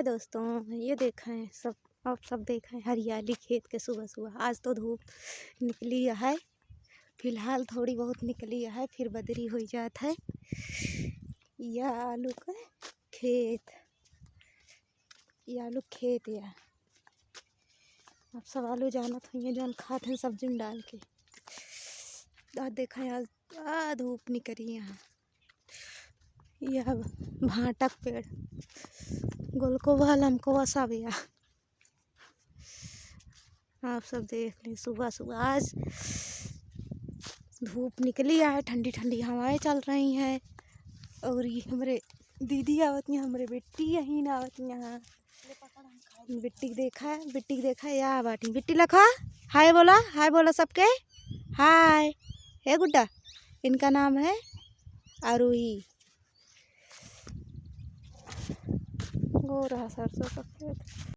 हाय दोस्तों, ये देखें सब। आप सब देखें हरियाली खेत के सुबह सुबह। आज तो धूप निकली है, फिलहाल थोड़ी बहुत निकली है, फिर बदरी हो जात है। यह आलू का खेत, ये आलू खेत या आप सब आलू जानत हुई जौन खाते हैं सब्जी में डाल के। आज देखें आज धूप निकली यहाँ। यह भाटक पेड़ गोलको वाला हमको वसा भी आप सब देख लें। सुबह सुबह आज धूप निकली है, ठंडी ठंडी हवाएं चल रही हैं। और ये हमारे दीदी आवत हैं, हमारे बेटी यहीं आवत यहाँ। बिट्टी देखा या बाटी बिट्टी लखा हाय बोला सबके हाय। हे गुड्डा, इनका नाम है आरूही। वो रहा सरसों का खेत।